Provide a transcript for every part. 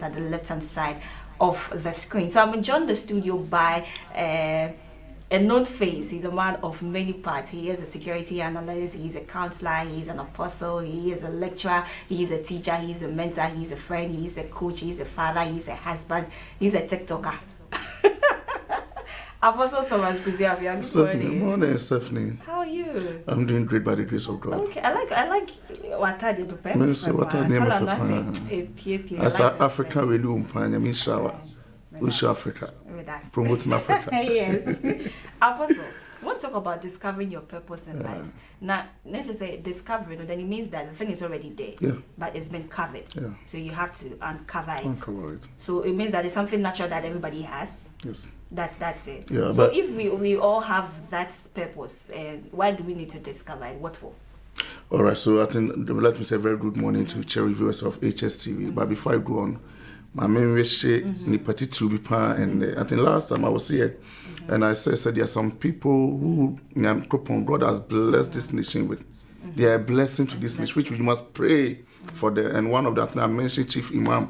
at the left-hand side of the screen. So I'm joined in the studio by a known face. He's a man of many parts. He is a security analyst, he's a counselor, he's an apostle, he is a lecturer, he is a teacher, he's a mentor, he's a friend, he's a coach, he's a father, he's a husband, he's a TikToker. Apostle Thomas Kusi-Appiah. Stephanie, morning, Stephanie. How are you? I'm doing great by the grace of God. Okay, I like what I did. What I name of as an African, we do I mean shower. We show Africa. Promoting Africa. Yes. Apostle, I want to talk about discovering your purpose in life. Now, let's just say discovering, then it means that the thing is already there, but it's been covered. Yeah. So you have to uncover it. Uncover it. So it means that it's something natural that everybody has. Yes. That's it. Yeah, so if we all have that purpose, why do we need to discover it? What for? All right. So I think let me say very good morning to cherry viewers of HSTV. But before I go on, my main wish ni party to be part, and I think last time I was here. And I said there are some people who God has blessed this nation with. They are a blessing to this nation, which we must pray for them. And one of that, I mentioned Chief Imam,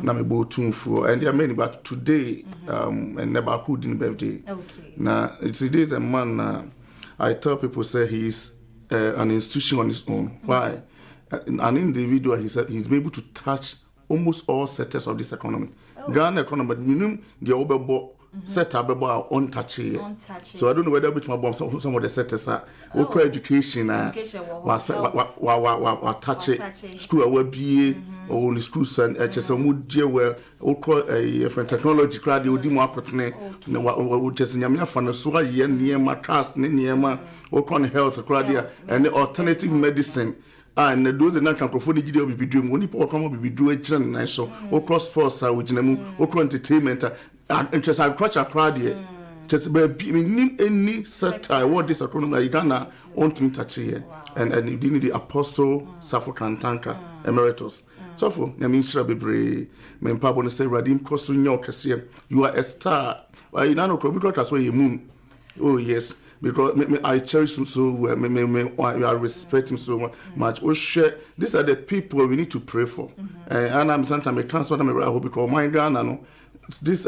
Namebo Tunfu, and there are many, but today, and Nebaku didn't birthday. Okay. Now, today is a man, I tell people, say he's an institution on his own. Why? An individual, he said, he's able to touch almost all sectors of this economy. Ghana economy, but minimum, the overbought. Set up about untouched. So I don't know whether which my bomb some of the sectors are education touch it school will be or the schools and would deal well technology crowd you do more pertinent just in your fan so near my trust near my health crowd and the alternative medicine. And those that can perform the video be doing only people come be do a channel so or cross sports which or entertainment interest agriculture crowd here just be any sector what this economy Ghana want me touch here and you need the apostle Safo Tanka emeritus so for I mean shall be brave men pa bonus say radim cost you are a star you know because that's why you moon oh yes because I cherish him so well, I respect him so much. We share. These are the people we need to pray for. And I'm sometimes I cancel them around because my Ghana, this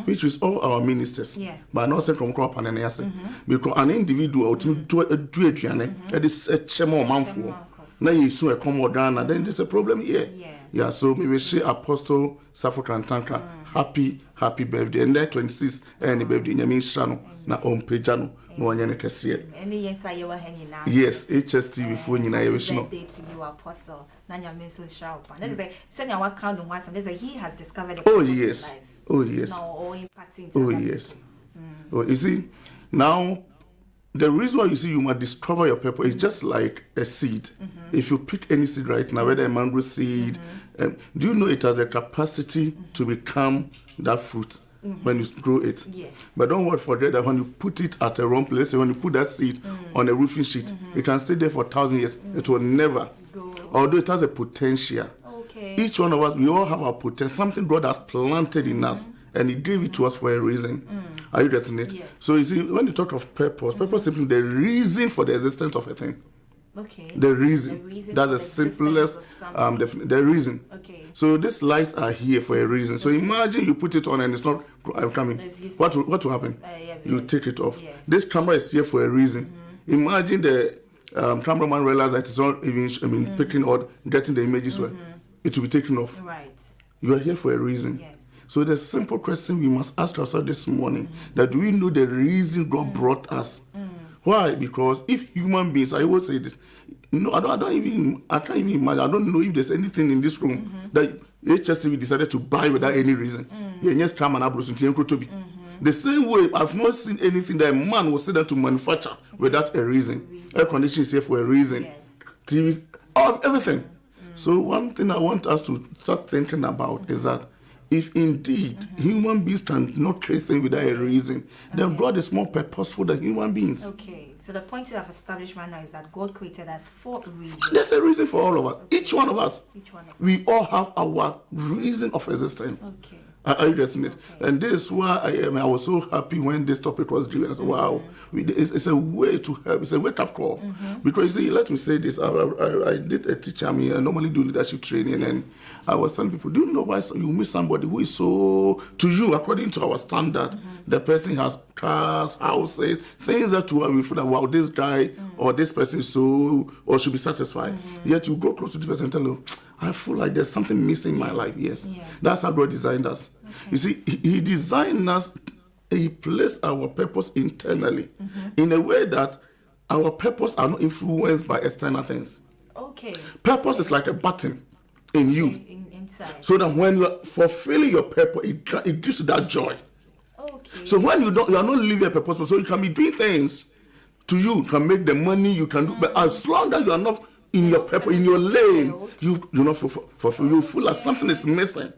which is all our ministers, but not sent from crop and anything. Because an individual to do it, it is a chemo manful. Now you soon a come Ghana, then there's a problem here. Yeah, so we say Apostle Safo Tanka. Happy birthday. And then 26 any birthday in your channel na on page no one any kese. Any yes why you were hanging now. Yes, HSTV phone you na you wish no. Birthday to you Apostle. Na your so sharp. That is like send your account on WhatsApp. There's he has discovered Oh yes. Oh yes. Now all impacting. Oh yes. Oh you see now the reason why you see you must discover your purpose is just like a seed. If you pick any seed right now, whether a mango seed, do you know it has the capacity to become that fruit when you grow it? Yes. But don't worry, forget that when you put it at a wrong place, when you put that seed on a roofing sheet, it can stay there for 1,000 years. It will never go. Although it has a potential. Okay. Each one of us, we all have our potential. Something God has planted in us, and He gave it to us for a reason. Are you getting it? Yes. So you see, when you talk of purpose, purpose is simply the reason for the existence of a thing. Okay. The reason. That's the simplest the reason. Okay. So these lights are here for a reason. So imagine you put it on and it's not coming. What will happen? You take it off. Yeah. This camera is here for a reason. Imagine the cameraman realizes that it's not even picking or getting the images well. It will be taken off. Right. You are here for a reason. Yes. So the simple question we must ask ourselves this morning, that we know the reason God brought us. Why? Because if human beings, I always say this, no, I can't even imagine, I don't know if there's anything in this room that HSTV decided to buy without any reason. The same way, I've not seen anything that a man was said to manufacture without a reason. Air conditioning is here for a reason. TV, everything. So one thing I want us to start thinking about is that if indeed human beings cannot create things without a reason, then God is more purposeful than human beings. Okay, so the point you have established right now is that God created us for a reason. There's a reason for all of us. Each one of us. Each one of us. We all have our reason of existence. Okay. Are you getting it? And this is why I was so happy when this topic was driven. I said, wow, it's a way to help. It's a wake-up call. Because, you see, let me say this. I did a teacher. I normally do leadership training. And I was telling people, do you know why you meet somebody who is so, to you, according to our standard, the person has cars, houses, things that we feel that, wow, this guy or this person is so, or should be satisfied. Yet you go close to the person and tell them, I feel like there's something missing in my life. Yes. That's how God designed us. You see, he designed us, he placed our purpose internally in a way that our purpose are not influenced by external things. Purpose is like a button in you. Inside. So that when you are fulfilling your purpose, it gives you that joy. So when you are not living a purpose, so you can be doing things to you can make the money you can do, but as long as you are not in your purpose, in your lane, you're not fulfilled. You feel like something is missing.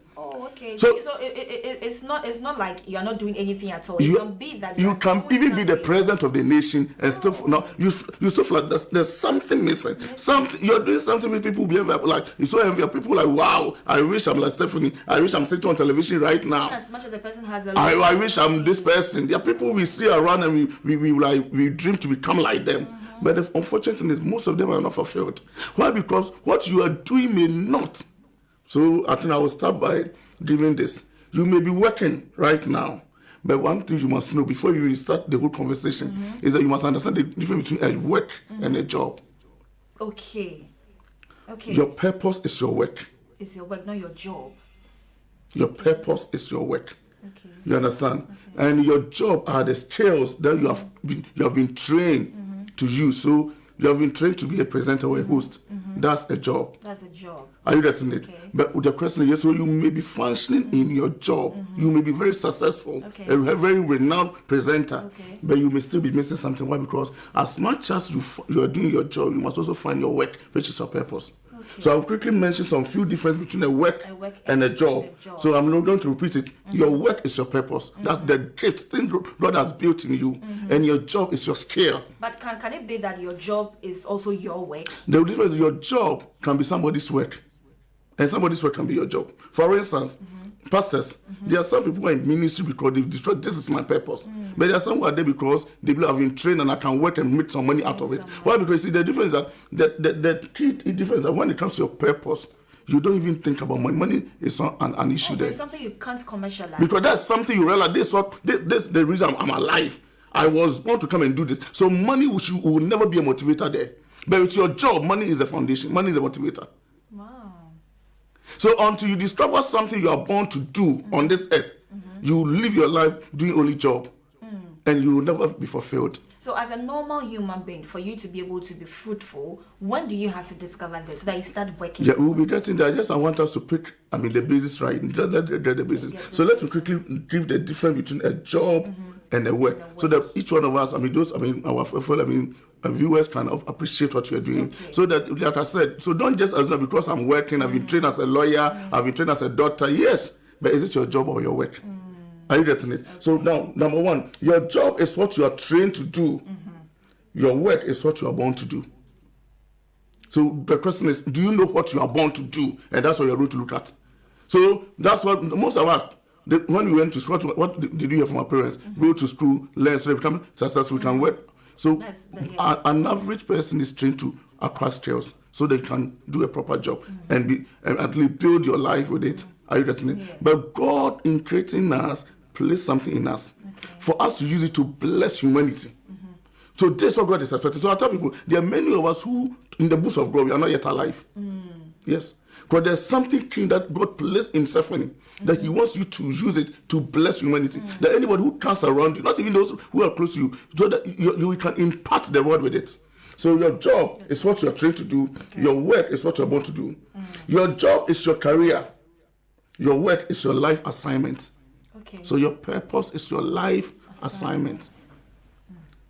So it's not like you're not doing anything at all. It can be that you can even be the president of the nation and still you still feel like there's something missing. Something you're doing something with people behave like you so envy people like, wow, I wish I'm like Stephanie. I wish I'm sitting on television right now. As much as the person has I wish I'm this person. There are people we see around and we dream to become like them. But the unfortunate thing is most of them are not fulfilled. Why? Because what you are doing may not. So I think I will start by giving this. You may be working right now, but one thing you must know before you start the whole conversation is that you must understand the difference between a work and a job. Okay. Your purpose is your work. It's your work, not your job. Your purpose is your work. You understand? And your job are the skills that you have been trained to use. So you have been trained to be a presenter or a host. That's a job. Are you getting it? But the question is, so you may be functioning in your job. You may be very successful, a very renowned presenter, but you may still be missing something. Why? Because as much as you are doing your job, you must also find your work, which is your purpose. So I'll quickly mention some few differences between a work and a job. So I'm not going to repeat it. Your work is your purpose. That's the gift thing God has built in you. And your job is your skill. But can it be that your job is also your work? The difference is your job can be somebody's work. And somebody's work can be your job. For instance, pastors, there are some people who are in ministry because they've destroyed, this is my purpose. But there are some who are there because they have been trained and I can work and make some money out of it. Why? Because you see, the difference is that the key difference is that when it comes to your purpose, you don't even think about money. Money is not an issue there. It's something you can't commercialize. Because that's something you realize, this is the reason I'm alive. I was born to come and do this. So money will never be a motivator there. But with your job, money is a foundation. Money is a motivator. So until you discover something you are born to do on this earth, you live your life doing only job, and you will never be fulfilled. So as a normal human being, for you to be able to be fruitful, when do you have to discover this so that you start working? Yeah, we'll be getting there. I want us to pick, the basis right. Let the basis. So let me quickly give the difference between a job and a work, so that each one of us, our viewers can appreciate what you're doing. So that, like I said, so don't just assume because I'm working, I've been trained as a lawyer, I've been trained as a doctor. Yes, but is it your job or your work? Are you getting it? So now, number one, your job is what you are trained to do. Your work is what you are born to do. So the question is, do you know what you are born to do? And that's what you're going to look at. So that's what most of us, when we went to school, what did you hear from our parents? Go to school, learn, so they become successful, can work. So an average person is trained to acquire skills so they can do a proper job and at least build your life with it. Are you getting it? Yes. But God, in creating us, placed something in us for us to use it to bless humanity. So this is what God is expecting. So I tell people, there are many of us who, in the books of God, we are not yet alive. Yes. Because there's something king that God placed in Stephanie that He wants you to use it to bless humanity. That anybody who comes around you, not even those who are close to you, so that you can impart the word with it. So your job is what you are trained to do. Your work is what you are born to do. Your job is your career. Your work is your life assignment. So your purpose is your life assignment.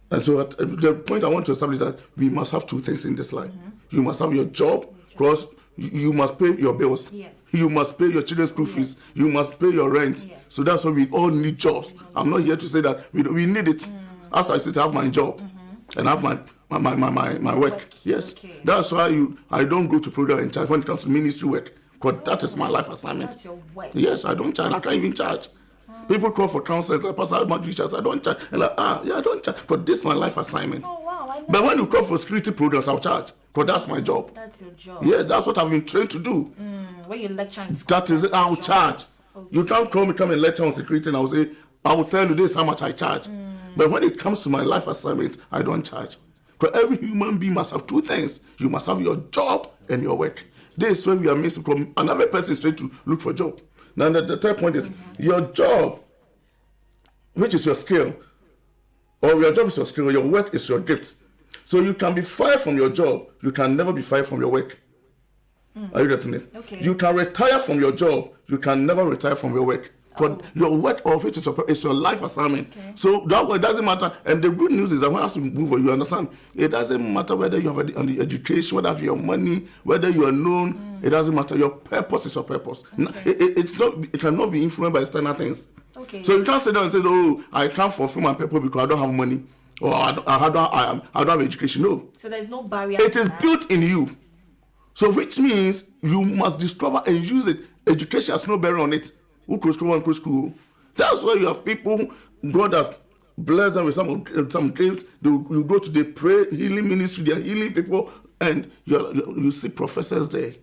And so the point I want to establish is that we must have two things in this life. You must have your job, because you must pay your bills. You must pay your children's school fees. You must pay your rent. So that's why we all need jobs. I'm not here to say that we need it. As I said, to have my job and have my work. Yes. That's why I don't go to program in charge when it comes to ministry work. Because that is my life assignment. That's your work. Yes, I don't charge. I can't even charge. People call for counseling. Like, Pastor, how much do you charge? I don't charge. And like, I don't charge. But this is my life assignment. Oh, wow. I know. But when you call for security programs, I'll charge. Because that's my job. That's your job. Yes, that's what I've been trained to do. When you lecture in school, That is it. I'll charge. Okay. You can't come and lecture on security and I'll say, I will tell you this how much I charge. But when it comes to my life assignment, I don't charge. Because every human being must have two things. You must have your job and your work. This is where we are missing from. Another person is trying to look for a job. Now the third point is your job, which is your skill, or your job is your skill, or your work is your gift. So you can be fired from your job, you can never be fired from your work. Are you getting it? Okay. You can retire from your job, you can never retire from your work. But your work or which is your life assignment. Okay. So that way it doesn't matter. And the good news is that when I move on, you understand, it doesn't matter whether you have an education, whether you have your money, whether you are known, it doesn't matter. Your purpose is your purpose. Okay. It cannot be influenced by external things. Okay. So you can't sit down and say, oh, I can't fulfill my purpose because I don't have money or I don't have education. No. So there's no barrier. It is built in you. So which means you must discover and use it. Education has no bearing on it. Who could school? That's why you have people, God has blessed them with some gifts. You go to the prayer healing ministry, they are healing people, and you see professors there.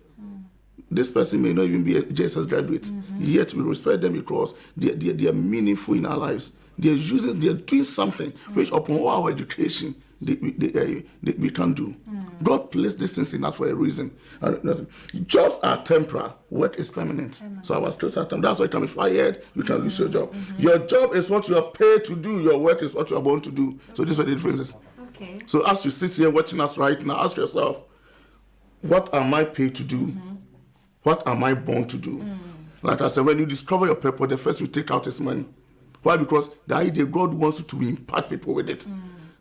This person may not even be a JSS graduate, yet we respect them because they are meaningful in our lives. They are doing something which upon our education we can't do. God placed these things in us for a reason. Jobs are temporal, work is permanent. So our skills are temporal. That's why you can be fired, you can lose your job. Your job is what you are paid to do, your work is what you are born to do. So this is what the difference is. Okay. So as you sit here watching us right now, ask yourself, what am I paid to do? What am I born to do? Like I said, when you discover your purpose, the first you take out is money. Why? Because the idea God wants you to impact people with it.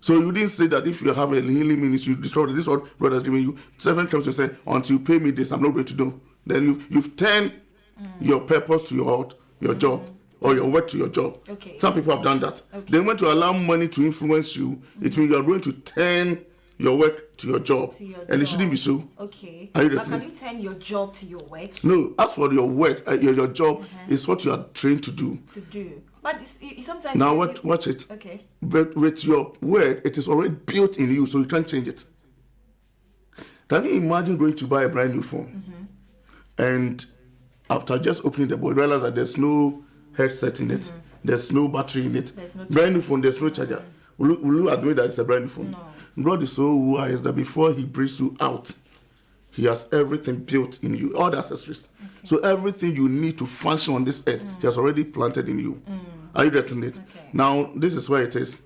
So you didn't say that if you have a healing ministry, you discover this is what God has given you. 7 comes to say, until you pay me this, I'm not going to do. Then you've turned your purpose to your job or your work to your job. Okay. Some people have done that. Okay. They want to allow money to influence you. It means you are going to turn your work to your job. And it shouldn't be so. Okay. Are you But getting can it? you turn your job to your work? No, as for your work, your job is what you are trained to do. To do. But sometimes... Now watch it. Okay. But with your word, it is already built in you, so you can't change it. Can you imagine going to buy a brand new phone? And after just opening the board, realize that there's no headset in it, there's no battery in it. No brand new phone, there's no charger. Will you admit that it's a brand new phone? No. God is so wise that before he brings you out, he has everything built in you, all the accessories. Okay. So everything you need to function on this earth, he has already planted in you. Are you getting it? Okay. Now, this is where it is.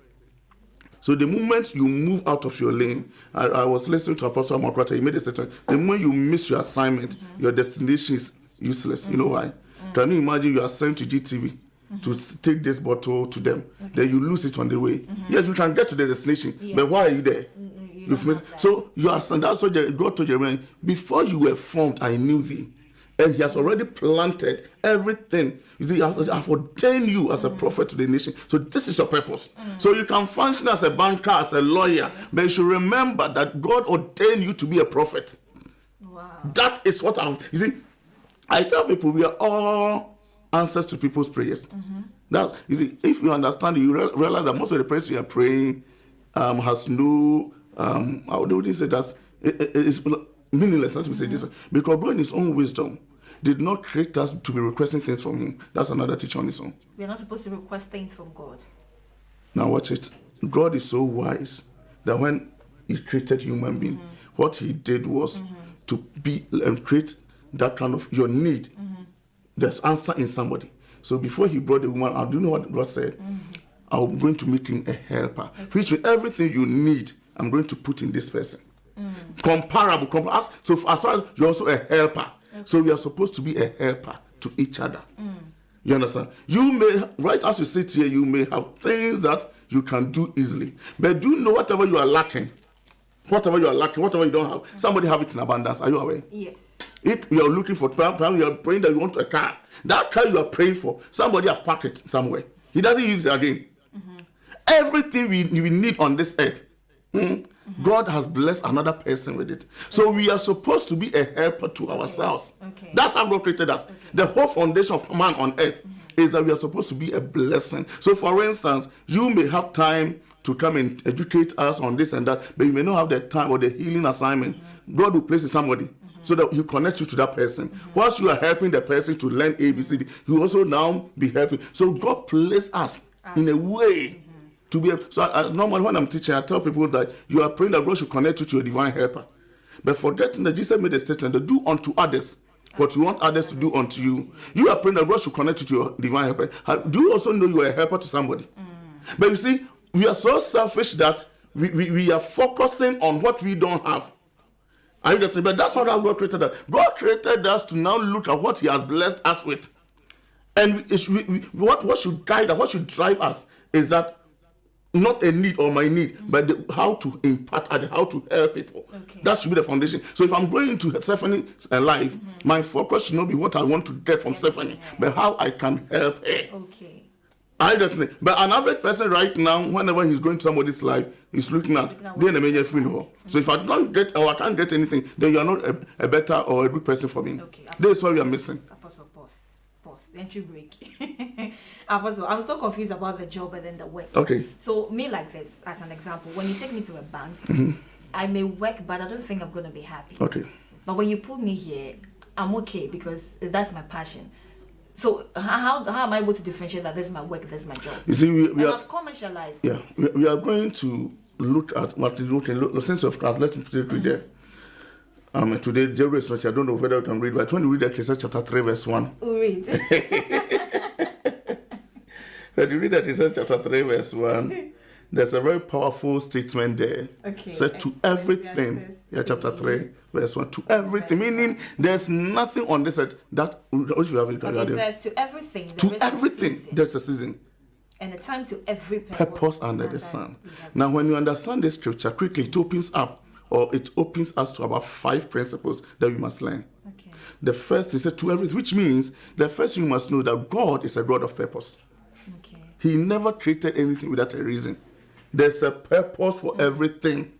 So the moment you move out of your lane, I was listening to Apostle Amakrata, he made a statement, the moment you miss your assignment, your destination is useless. You know why? Can you imagine you are sent to GTV to take this bottle to them, then you lose it on the way. Yes, you can get to the destination, but why are you there? You've missed. So you are sent. That's what God told Jeremiah, before you were formed, I knew thee. And he has already planted everything. You see, I've ordained you as a prophet to the nation. So this is your purpose. So you can function as a banker, as a lawyer, but you should remember that God ordained you to be a prophet. Wow. That is what you see, I tell people we are all answers to people's prayers. That, you see, if you understand, you realize that most of the prayers you are praying has no, I wouldn't say that, it's meaningless, let me say this, because God in his own wisdom did not create us to be requesting things from him. That's another teaching on his own. We are not supposed to request things from God. Now watch it. God is so wise that when he created human being, what he did was to be and create that kind of your need. There's answer in somebody. So before he brought the woman out, do you know what God said? I'm going to make him a helper. Which means everything you need, I'm going to put in this person. Comparable. So as far as you're also a helper. So we are supposed to be a helper to each other. You understand? You may, right as you sit here, you may have things that you can do easily. But do you know whatever you are lacking, whatever you don't have, somebody have it in abundance. Are you aware? Yes. If you are looking for, you are praying that you want a car, that car you are praying for, somebody has parked it somewhere. He doesn't use it again. Everything we need on this earth, God has blessed another person with it. So we are supposed to be a helper to ourselves. That's how God created us. The whole foundation of man on earth is that we are supposed to be a blessing. So for instance, you may have time to come and educate us on this and that, but you may not have the time or the healing assignment. God will place it somebody so that He connects you to that person. Whilst you are helping the person to learn ABCD, you also now be helping. So God placed us in a way to be able. So normally when I'm teaching, I tell people that you are praying that God should connect you to a divine helper. But forgetting that Jesus made a statement to do unto others what you want others to do unto you. You are praying that God should connect you to your divine helper. Do you also know you are a helper to somebody? But you see, we are so selfish that we are focusing on what we don't have. Are you getting? But that's not how God created us. God created us to now look at what He has blessed us with. And what should guide us, what should drive us is that not a need or my need, but how to impart others, how to help people. That should be the foundation. So if I'm going into Stephanie's life, my focus should not be what I want to get from Stephanie, but how I can help her. I don't know. But an average person right now, whenever he's going to somebody's life, he's looking at then a major funeral. So if I don't get or I can't get anything, then you are not a better or a good person for me. This is what we are missing. Apostle, pause. Entry break. Apostle, I'm still confused about the job and then the work. So me like this, as an example, when you take me to a bank, I may work, but I don't think I'm going to be happy. But when you put me here, I'm okay because that's my passion. So how am I able to differentiate that this is my work, this is my job? You see, we are commercialized. Yeah, we are going to look at what is written in the sense of class. Let me put it there. Today, Jerry is not. I don't know whether you can read, but when you read Ecclesiastes chapter 3, verse 1. We'll read. When you read Ecclesiastes chapter 3, verse 1, there's a very powerful statement there. Said to everything. Yeah, chapter 3, verse 1. To everything, meaning there's nothing on this earth that which we have it. It says to everything. To everything, there's a season. And a time to every purpose under the sun. Now, when you understand this scripture quickly, it opens up, or it opens us to about 5 principles that we must learn. The first is to everything, which means the first you must know that God is a God of purpose. He never created anything without a reason. There's a purpose for everything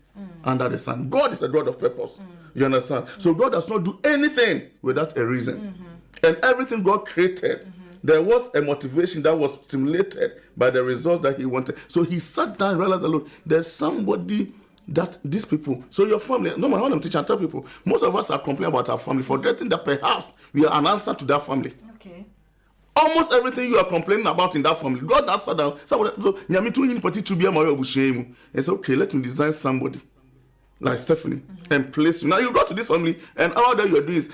under the sun. God is a God of purpose. You understand? So God does not do anything without a reason. And everything God created, there was a motivation that was stimulated by the results that He wanted. So He sat down and realized, look, there's somebody that these people, so your family, no matter what I'm teaching, I tell people, most of us are complaining about our family, forgetting that perhaps we are an answer to that family. Almost everything you are complaining about in that family, God has sat down. So, and said, okay, let me design somebody like Stephanie and place you. Now you go to this family, and all that you are doing is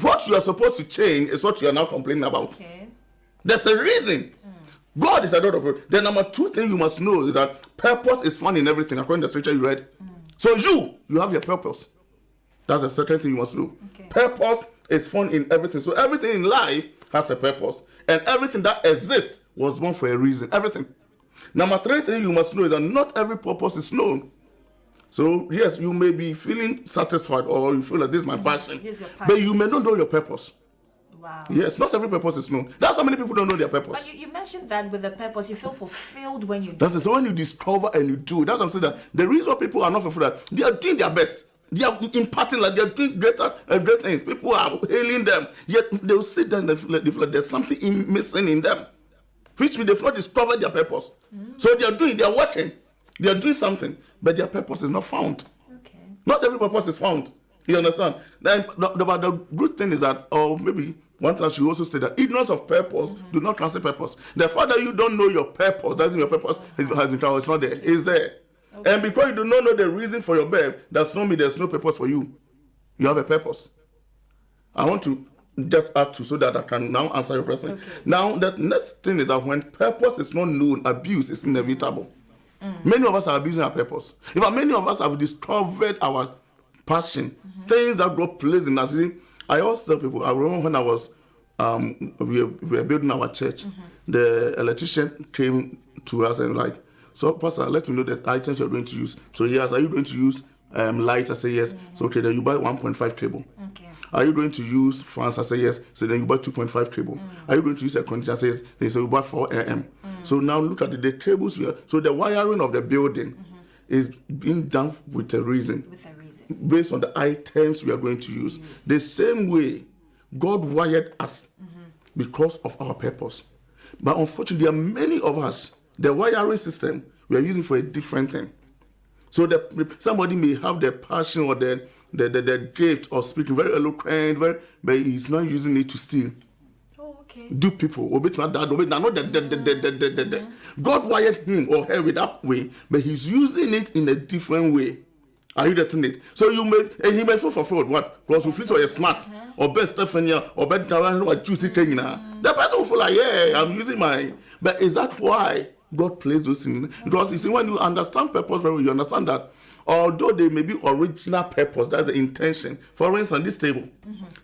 what you are supposed to change is what you are now complaining about. There's a reason. God is a God of purpose. The number 2 thing you must know is that purpose is found in everything, according to the scripture you read. So you have your purpose. That's the second thing you must know. Purpose is found in everything. So everything in life has a purpose. And everything that exists was born for a reason. Everything. Number 3 thing you must know is that not every purpose is known. So yes, you may be feeling satisfied or you feel like this is my passion. But you may not know your purpose. Yes, not every purpose is known. That's how many people don't know their purpose. But you mentioned that with the purpose, you feel fulfilled when you do. That's it. So when you discover and you do, that's what I'm saying, that the reason why people are not fulfilled, that they are doing their best. They are imparting, like they are doing great things. People are hailing them. Yet they will sit there and they feel like there's something missing in them. Which means they've not discovered their purpose. So they are working. They are doing something, but their purpose is not found. Not every purpose is found. You understand? Then the good thing is that, or maybe one thing I should also say, that ignorance of purpose do not cancel purpose. The fact that you don't know your purpose doesn't mean your purpose has been found. It's not there. It's there. And because you do not know the reason for your birth, that's not mean there's no purpose for you. You have a purpose. I want to just add to so that I can now answer your question. Now, the next thing is that when purpose is not known, abuse is inevitable. Many of us are abusing our purpose. In fact, many of us have discovered our passion, things that God placed in us. I always tell people, I remember when I was, we were building our church, the electrician came to us and like, so Pastor, let me know the items you're going to use. So he asked, are you going to use light? I say yes. So okay, then you buy 1.5 cable. Are you going to use fans? I say yes. So then you buy 2.5 cable. Are you going to use a conditioner? I say yes. They say you buy 4 AM. So now look at the cables. So the wiring of the building is being done with a reason. Based on the items we are going to use. The same way God wired us because of our purpose. But unfortunately, there are many of us, the wiring system, we are using for a different thing. So somebody may have the passion or the gift of speaking very eloquent, but he's not using it to steal. Do people God wired him or her with that way, but he's using it in a different way. Are you getting it? So he may feel fulfilled. What? Because you feel so smart or best Stephanie or better what juicy thing now. The person will feel like, yeah, I'm using mine. But is that why God plays those things? Because you see, when you understand purpose very well, you understand that although they may be original purpose, that's the intention. For instance, this table,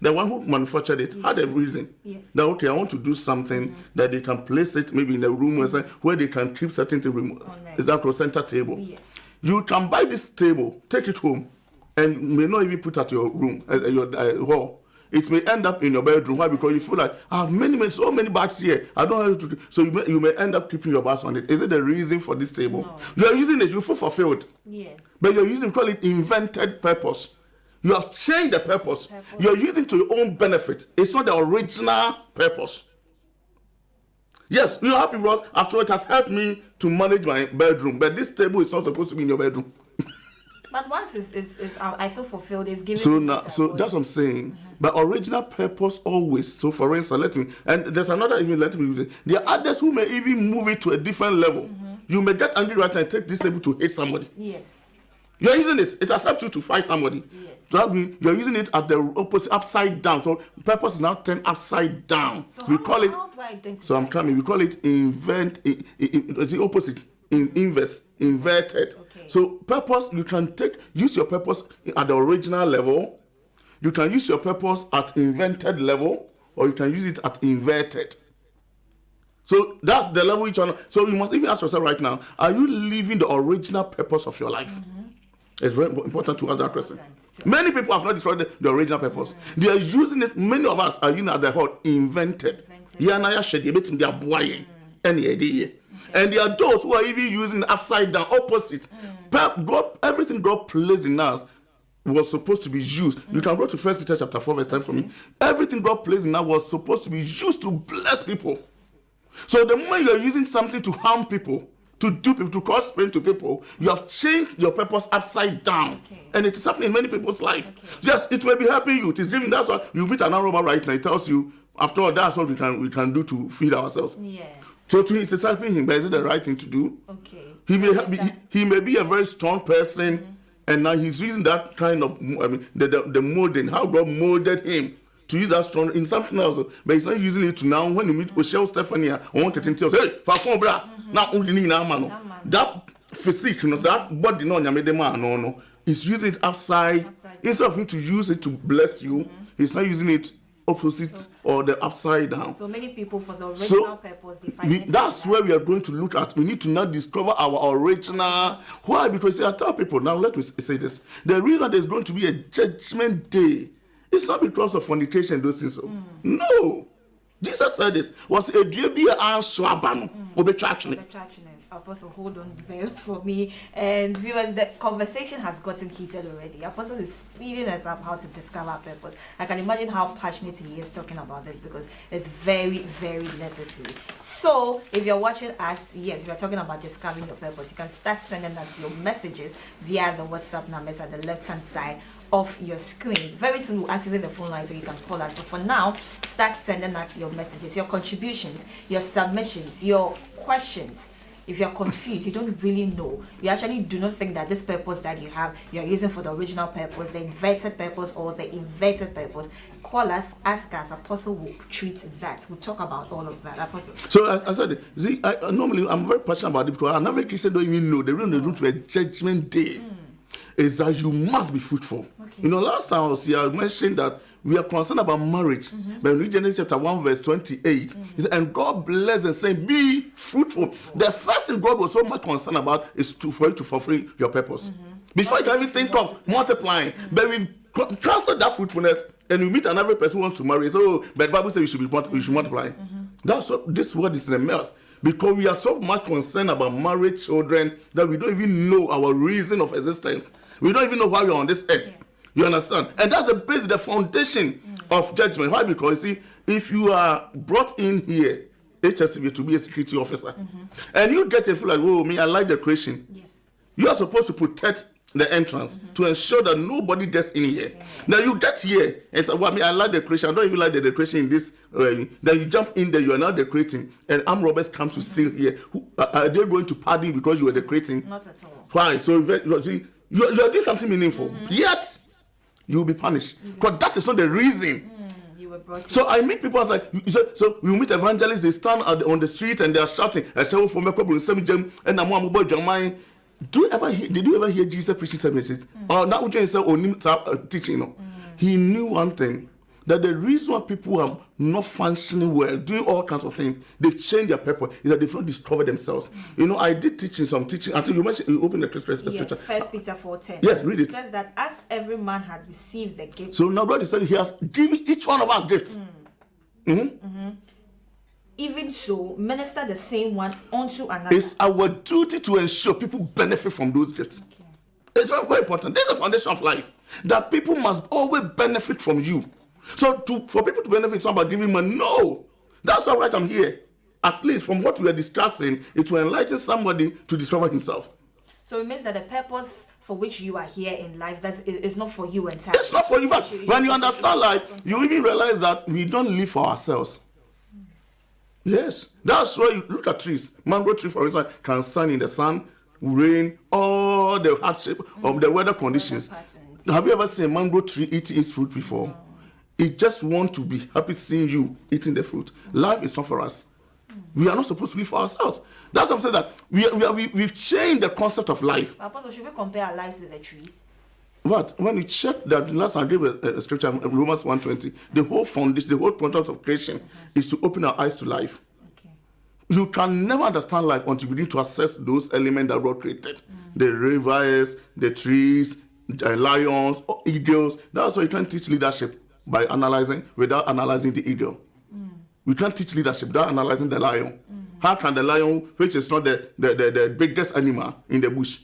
the one who manufactured it had a reason. That okay, I want to do something that they can place it maybe in a room where they can keep certain things. Is that called center table? Yes. You can buy this table, take it home, and may not even put at your room, your hall. It may end up in your bedroom. Why? Because you feel like I have so many bags here. I don't have to. So you may end up keeping your bags on it. Is it the reason for this table? No. You are using it. You feel fulfilled. Yes. But you're using, call it invented purpose. You have changed the purpose. You're using to your own benefit. It's not the original purpose. Yes, you're happy because after it has helped me to manage my bedroom. But this table is not supposed to be in your bedroom. But once I feel fulfilled, it's giving. So that's what I'm saying. But original purpose always. So for instance, and there's another even, let me use it. There are others who may even move it to a different level. You may get angry right now and take this table to hate somebody. Yes. You're using it. It has helped you to fight somebody. Yes. So that means you're using it at the opposite, upside down. So purpose is now turned upside down. So we call it. How do I identify? So I'm coming. We call it it's the opposite. Inverted. Okay. So purpose, you can use your purpose at the original level. You can use your purpose at invented level, or you can use it at inverted. So that's the level each one. So you must even ask yourself right now: are you living the original purpose of your life? It's very important to ask that question. Many people have not destroyed the original purpose. They are using it. Many of us are using at the whole invented. And there are those who are even using upside down, opposite. God, everything God placed in us was supposed to be used. You can go to 1 Peter chapter 4 verse 10 for me. Everything God placed in us was supposed to be used to bless people. So the moment you are using something to harm people, to do people, to cause pain to people, you have changed your purpose upside down. And it is happening in many people's life. Yes, it may be helping you. It is giving. That's why you meet an robber right now. It tells you, after all, that's what we can do to feed ourselves. Yes. So it is helping him, but is it the right thing to do? Okay. He may be a very strong person, and now he's using that kind of, the molding, how God molded him to use that strong in something else, but he's not using it to now. When you meet Michelle Stephanie, I want to tell you, hey, fast bra, now that physique, that body, no, he's using it upside. Instead of him to use it to bless you, he's not using it opposite or the upside down. So many people, for the original purpose, that's where we are going to look at. We need to now discover our original. Why? Because I tell people, now let me say this, the reason there's going to be a judgment day, it's not because of fornication, those things. No, Jesus said it was a Apostle, hold on there for me. And viewers, the conversation has gotten heated already. Apostle is speeding us up how to discover purpose. I can imagine how passionate he is talking about this, because it's very, very necessary. So, if you're watching us, yes, we are talking about discovering your purpose. You can start sending us your messages via the WhatsApp numbers at the left-hand side of your screen. Very soon we'll activate the phone line so you can call us. But for now, start sending us your messages, your contributions, your submissions, your questions. If you're confused, you don't really know, you actually do not think that this purpose that you have, you're using for the original purpose, the inverted purpose, or the inverted purpose, call us, ask us. Apostle will treat that. We'll talk about all of that. Apostle. So I said, see, normally I'm very passionate about it, because another Christian don't even know the reason to a judgment day is that you must be fruitful. Okay. Last time I was here, I mentioned that we are concerned about marriage. But in Genesis chapter 1 verse 28, he said, and God blessed and saying, be fruitful. The first thing God was so much concerned about is for you to fulfill your purpose. Before you can even think of multiplying. But we've cancelled that fruitfulness and you meet another person who wants to marry, so but the Bible says we should multiply. That's what this word is in a mess, because we are so much concerned about married children that we don't even know our reason of existence. We don't even know why we're on this earth. Yes. You understand? And that's the base, the foundation of judgment. Why? Because you see, if you are brought in here, HSCB, to be a security officer, and you get a feel like, oh, me, I like the creation. Yes. You are supposed to protect the entrance to ensure that nobody gets in here. Now you get here and say, well, I like the decoration. I don't even like the decoration in this. Then you jump in there, you are now decorating, and armed robbers come to steal here. Are they going to pardon you because you were decorating? Not at all. Why? So see, you are doing something meaningful, yet you will be punished because that is not the reason. You were brought in. So I meet people like, so we meet evangelists. They stand on the street and they are shouting, "I say, for me, and I'm one boy, Jamai." Did you ever hear Jesus preaching a message? Or now we can say teaching. No? He knew one thing, that the reason why people are not functioning well, doing all kinds of things, they've changed their purpose, is that they've not discovered themselves. You know, I did some teaching until you mentioned, you opened the scripture. Yes, 1 Peter 4:10. Yes, read it. It says that as every man had received the gift. So now God is saying He has given each one of us gifts. Even so, minister the same one unto another. It's our duty to ensure people benefit from those gifts. Okay. It's very, very important. This is the foundation of life, that people must always benefit from you. So for people to benefit, it's not about giving money. No, that's all right. I'm here. At least from what we are discussing, it will enlighten somebody to discover himself. So it means that the purpose for which you are here in life is not for you entirely. It's not for you. When you understand life, you even realize that we don't live for ourselves. Yes, that's why you look at trees. Mango tree, for instance, can stand in the sun, rain, all the hardship of the weather conditions. Have you ever seen a mango tree eating its fruit before? No. It just wants to be happy seeing you eating the fruit. Life is not for us. We are not supposed to live for ourselves. That's what I'm saying, that we've changed the concept of life. Apostle, should we compare our lives with the trees? But when you check that, last I gave a scripture, Romans 1:20, the whole foundation, the whole point of creation is to open our eyes to life. Okay. You can never understand life until you begin to assess those elements that God created. The rivers, the trees, the lions, eagles. That's why you can't teach leadership by analyzing, without analyzing the eagle. We can't teach leadership without analyzing the lion. How can the lion, which is not the biggest animal in the bush,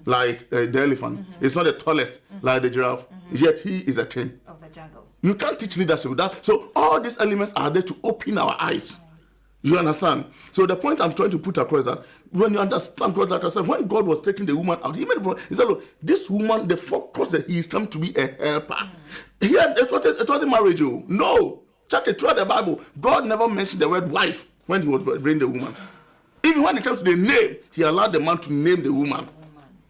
like the elephant, it's not the tallest like the giraffe, yet he is a king of the jungle. You can't teach leadership with that. So all these elements are there to open our eyes. You understand? So the point I'm trying to put across is that when you understand God, like I said, when God was taking the woman out, He made it. He said, "Look, this woman, the focus that He is come to be a helper." Here, it wasn't marriage. No, check it throughout the Bible. God never mentioned the word wife when He was bringing the woman. Even when it comes to the name, He allowed the man to name the woman.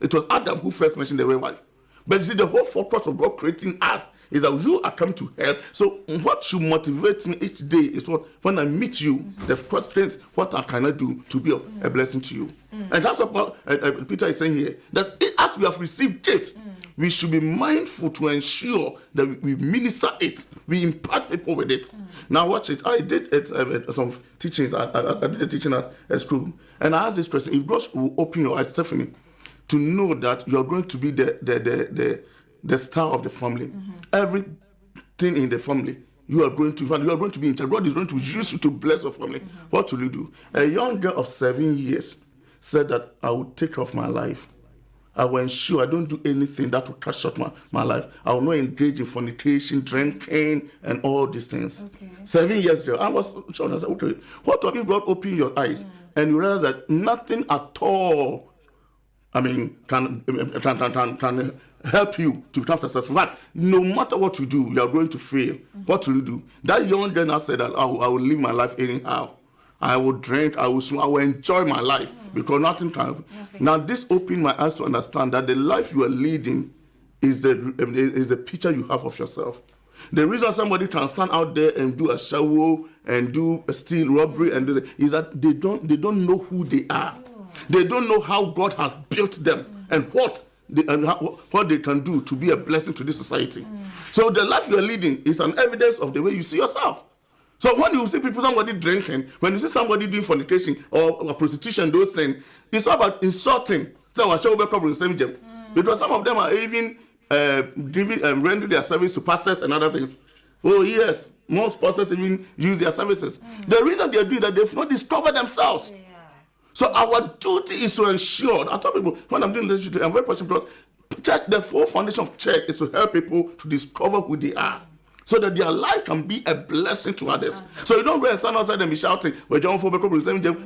It was Adam who first mentioned the word wife. But you see, the whole focus of God creating us is that you are come to help. So what should motivate me each day is what, when I meet you, the question is, what can I do to be a blessing to you? And that's what Peter is saying here, that as we have received it, we should be mindful to ensure that we minister it, we impart people with it. Now watch it. I did some teachings. I did a teaching at school, and I asked this person, if God will open your eyes, Stephanie, to know that you are going to be the star of the family. Everything in the family, you are going to be in charge. God is going to use you to bless your family. What will you do? A young girl of 7 years said that I will take care of my life. I will ensure I don't do anything that will cut short my life. I will not engage in fornication, drinking, and all these things. Okay. 7 years ago, I was shocked. I said, okay, what have you God open your eyes? And you realize that nothing at all, I mean, can help you to become successful. But no matter what you do, you are going to fail. What will you do? That young girl now said that I will live my life anyhow. I will drink, I will enjoy my life because nothing can. Now this opened my eyes to understand that the life you are leading is the picture you have of yourself. The reason somebody can stand out there and do a show and do a steal, robbery, and do is that they don't know who they are. They don't know how God has built them and what they can do to be a blessing to this society. So the life you are leading is an evidence of the way you see yourself. So when you see somebody drinking, when you see somebody doing fornication or prostitution, those things, it's all about insulting. So I shall be covering the same gem. Because some of them are even rendering their service to pastors and other things. Oh yes, most pastors even use their services. The reason they're doing that, they've not discovered themselves. Yeah. So our duty is to ensure. I tell people when I'm doing leadership, I'm very passionate because church, the whole foundation of church is to help people to discover who they are, so that their life can be a blessing to others. So you don't go and stand outside and be shouting, "Well, John 4,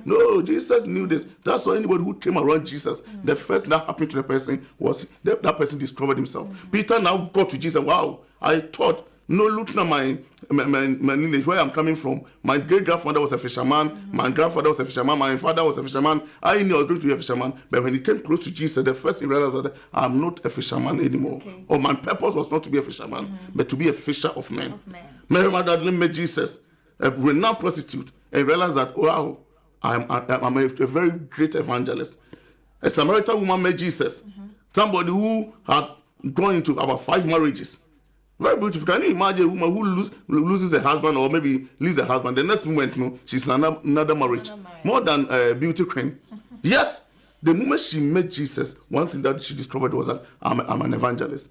no, Jesus knew this." That's why anybody who came around Jesus, the first thing that happened to the person was that person discovered himself. Peter now got to Jesus. Wow, I thought, no, looking at my lineage, where I'm coming from. My great grandfather was a fisherman. My grandfather was a fisherman. My father was a fisherman. I knew I was going to be a fisherman. But when he came close to Jesus, the first thing he realized was that I'm not a fisherman anymore. Okay. Or my purpose was not to be a fisherman, but to be a fisher of men. Mary Magdalene met Jesus, a renowned prostitute, and realized that, wow, I'm a very great evangelist. A Samaritan woman met Jesus, somebody who had gone into about 5 marriages. Very beautiful. Can you imagine a woman who loses a husband or maybe leaves a husband? The next moment, no, she's in another marriage. More than a beauty queen. Yet, the moment she met Jesus, one thing that she discovered was that I'm an evangelist.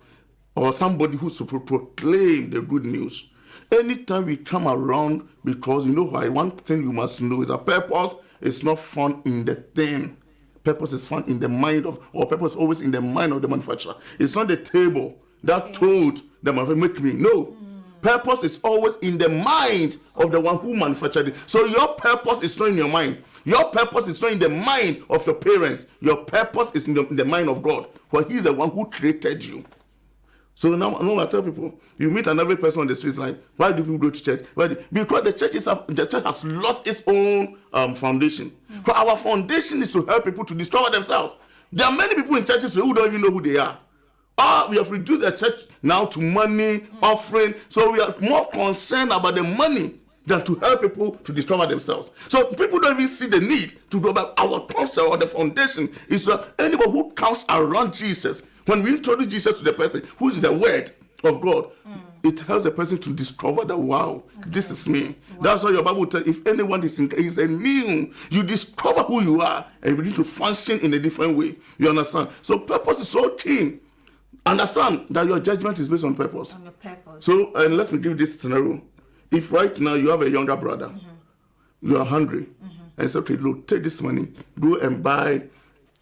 Or somebody who's to proclaim the good news. Anytime we come around, because you know why, one thing you must know is that purpose is not found in the thing. Purpose is found in the mind of, or purpose is always in the mind of the manufacturer. It's not the table that told the manufacturer, make me. No. Purpose is always in the mind of the one who manufactured it. So your purpose is not in your mind. Your purpose is not in the mind of your parents. Your purpose is in the mind of God, for He's the one who created you. So now I tell people, you meet another person on the streets like, why do people go to church? Because the church has lost its own foundation. Because our foundation is to help people to discover themselves. There are many people in churches who don't even know who they are. We have reduced the church now to money, offering. So we are more concerned about the money than to help people to discover themselves. So people don't even see the need to go about our concept or the foundation is that anybody who comes around Jesus, when we introduce Jesus to the person who is the word of God, it helps the person to discover that, wow, this is me. Wow. That's why your Bible tells, if anyone is a new, you discover who you are and you begin to function in a different way. You understand? So purpose is so keen. Understand that your judgment is based on purpose. On your purpose. So, and let me give this scenario. If right now you have a younger brother, you are hungry, and it's okay, look, take this money, go and buy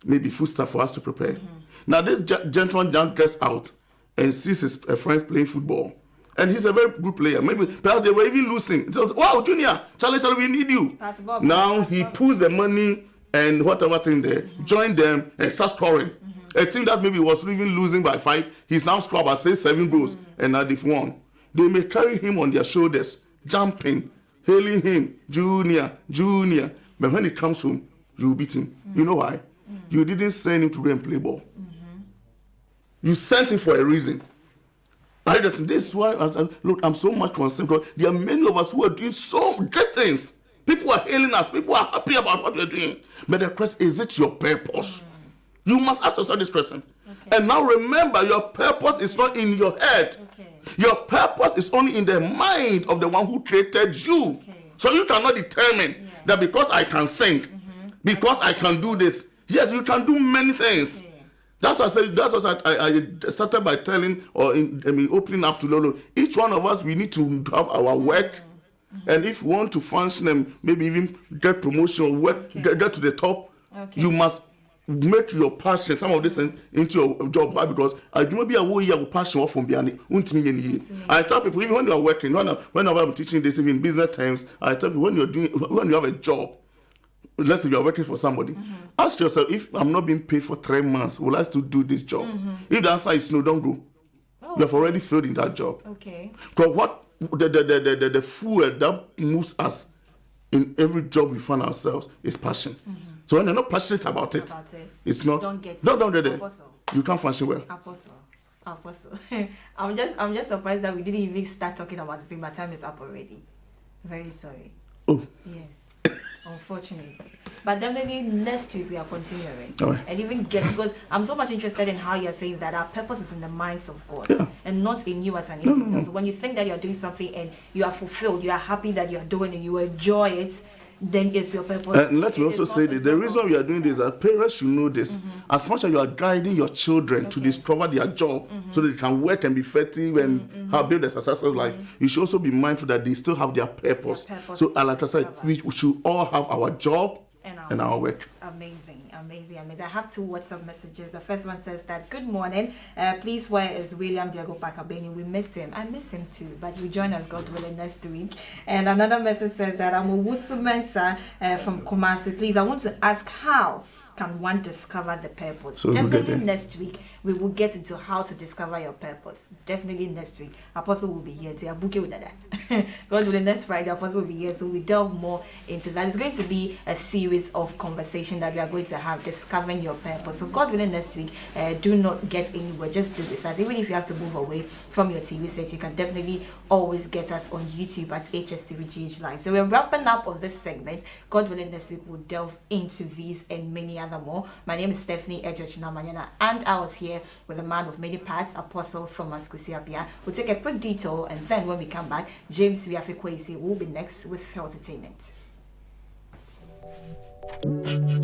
maybe food stuff for us to prepare. Now this gentleman now gets out and sees his friends playing football. And he's a very good player. Maybe perhaps they were even losing. He says, wow, Junior, Charlie, we need you. Now he pulls the money and whatever thing there, join them and start scoring. A team that maybe was even losing by 5, he's now scored about 6, 7 goals, and now they've won. They may carry him on their shoulders, jumping, hailing him, Junior, Junior. But when he comes home, you beat him. You know why? You didn't send him to go and play ball. You sent him for a reason. This is why, look, I'm so much concerned because there are many of us who are doing so great things. People are hailing us. People are happy about what we're doing. But the question is it your purpose? You must ask yourself this question. And now remember, your purpose is not in your head. Your purpose is only in the mind of the one who created you. So you cannot determine that because I can sing, because I can do this. Yes, you can do many things. That's what I said. That's what I started by telling, opening up to Lolo. Each one of us, we need to have our work. And if you want to function and maybe even get promotion or work, get to the top, you must make your passion, some of this into your job. Why? Because I do not be a way you passion from behind. I tell people, even when you are working, whenever I'm teaching this, even in business terms, I tell people when you have a job, let's say you are working for somebody, ask yourself, if I'm not being paid for 3 months, will I still do this job? If the answer is no, don't go. You have already failed in that job. Because what the fuel that moves us in every job we find ourselves is passion. So when you're not passionate about it, it's not. Don't get it. You can't function well. Apostle. I'm just surprised that we didn't even start talking about the thing. My time is up already. Very sorry. Oh. Yes. Unfortunate. But definitely next week we are continuing. Right. And even because I'm so much interested in how you're saying that our purpose is in the minds of God and not in you as an individual. So when you think that you're doing something and you are fulfilled, you are happy that you're doing it, you enjoy it, then it's your purpose. And let me also say that the reason we are doing this, that parents should know this. As much as you are guiding your children to discover their job so that they can work and be effective and have build a successful life, you should also be mindful that they still have their purpose. So, like I said, we should all have our job and our work. Amazing. I have 2 WhatsApp messages. The first one says that, good morning. Please, where is William Diego Pakabeni? We miss him. I miss him too, but we join us, God willing, next week. And another message says that I'm a Wusumensa from Kumasi. Please, I want to ask, how can one discover the purpose? So definitely next week we will get into how to discover your purpose. Definitely next week. Apostle will be here. God willing, next Friday Apostle will be here, so we delve more into that. It's going to be a series of conversation that we are going to have, discovering your purpose. So God willing, next week, do not get anywhere, just be with us. Even if you have to move away from your TV set, you can definitely always get us on YouTube at HSTVGH Live. So we're wrapping up on this segment. God willing, next week we'll delve into these and many other more. My name is Stephanie Ejochina, and I was here with a man of many parts, Apostle Thomas Kusi-Appiah. We'll take a quick detour, and then when we come back, James Wiafe will be next with Health Entertainment.